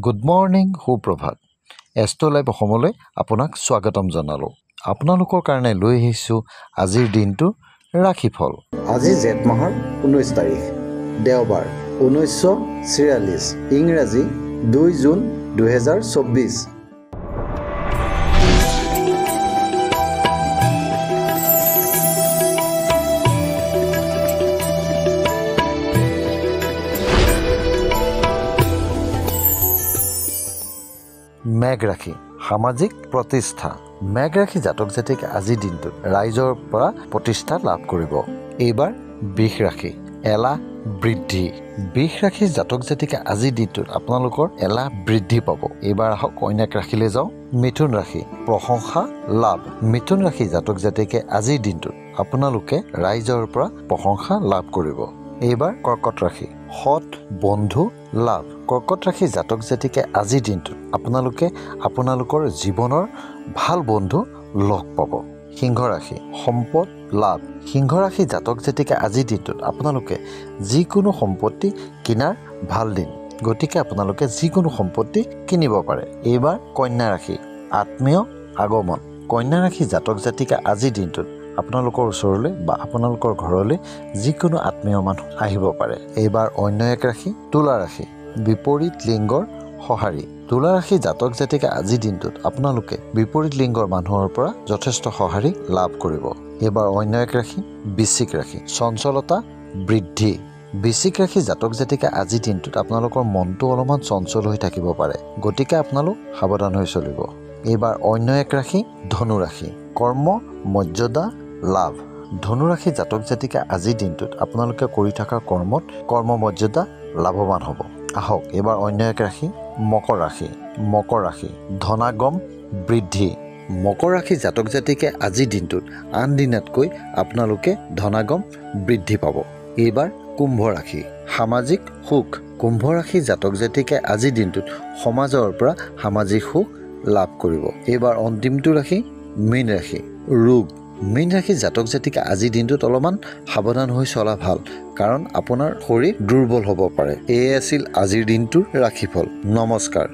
Good morning সুপ্ৰভাত astro live অসমলৈ আপোনাক স্বাগতম জনালোঁ। আপোনালোকৰ কাৰণে লৈ আহিছোঁ আজিৰ দিনটো ৰাশিফল। আজি জেঠ মাহৰ 19 তাৰিখ দেওবাৰ 1946 ইংৰাজী 2 জুন 2024। মেঘ ৰাশি সামাজিক প্ৰতিষ্ঠা। মেঘ ৰাশি জাতক জাতিকে আজিৰ দিনটোত ৰাইজৰ পৰা প্ৰতিষ্ঠা লাভ কৰিব। এইবাৰ বৃষ ৰাশি এলাহ বৃদ্ধি। বৃষ ৰাশি জাতক জাতিকে আজিৰ দিনটোত আপোনালোকৰ এলাহ বৃদ্ধি পাব। এইবাৰ আহক কন্যা ৰাশিলৈ যাওঁ। মিথুন ৰাশি প্ৰশংসা লাভ। মিথুন ৰাশি জাতক জাতিকে আজিৰ দিনটোত আপোনালোকে ৰাইজৰ পৰা প্ৰশংসা লাভ কৰিব। এইবাৰ কৰ্কট ৰাশি সৎ বন্ধু লাভ। কৰ্কট ৰাশি জাতক জাতিকে আজিৰ দিনটোত আপোনালোকে আপোনালোকৰ জীৱনৰ ভাল বন্ধু লগ পাব। সিংহ ৰাশি সম্পদ লাভ। সিংহ ৰাশি জাতক জাতিকে আজিৰ দিনটোত আপোনালোকে যিকোনো সম্পত্তি কিনাৰ ভাল দিন, গতিকে আপোনালোকে যিকোনো সম্পত্তি কিনিব পাৰে। এইবাৰ কন্যা ৰাশি আত্মীয় আগমন। কন্যা ৰাশি জাতক জাতিকে আজিৰ দিনটোত আপোনালোকৰ ওচৰলৈ বা আপোনালোকৰ ঘৰলৈ যিকোনো আত্মীয় মানুহ আহিব পাৰে। এইবাৰ অন্য এক ৰাশি তুলা ৰাশি বিপৰীত লিংগৰ সঁহাৰি। তুলা ৰাশি জাতক জাতিকে আজিৰ দিনটোত আপোনালোকে বিপৰীত লিংগৰ মানুহৰ পৰা যথেষ্ট সঁহাৰি লাভ কৰিব। এইবাৰ অন্য এক ৰাশি বৃশ্চিক ৰাশি চঞ্চলতা বৃদ্ধি। বৃশ্চিক ৰাশি জাতক জাতিকে আজিৰ দিনটোত আপোনালোকৰ মনটো অলপমান চঞ্চল হৈ থাকিব পাৰে, গতিকে আপোনালোক সাৱধান হৈ চলিব। এইবাৰ অন্য এক ৰাশি ধনু ৰাশি কৰ্ম মৰ্যাদা লাভ। ধনু ৰাশি জাতক জাতিকে আজিৰ দিনটোত আপোনালোকে কৰি থকা কৰ্মত কৰ্ম মৰ্যাদা লাভৱান হ'ব। আহক এইবাৰ অন্য এক ৰাশি মকৰ ৰাশি। মকৰ ৰাশি ধনাগম বৃদ্ধি। মকৰ ৰাশি জাতক জাতিকে আজিৰ দিনটোত আন দিনাতকৈ আপোনালোকে ধনাগম বৃদ্ধি পাব। এইবাৰ কুম্ভ ৰাশি সামাজিক সুখ। কুম্ভ ৰাশি জাতক জাতিকে আজিৰ দিনটোত সমাজৰ পৰা সামাজিক সুখ লাভ কৰিব। এইবাৰ অন্তিমটো ৰাশি মীন ৰাশি ৰোগ। মীন ৰাশি জাতক জাতিকে আজিৰ দিনটোত অলপমান সাৱধান হৈ চলা ভাল, কাৰণ আপোনাৰ শৰীৰ দুৰ্বল হ'ব পাৰে। এয়ে আছিল আজিৰ দিনটোৰ ৰাশিফল। নমস্কাৰ।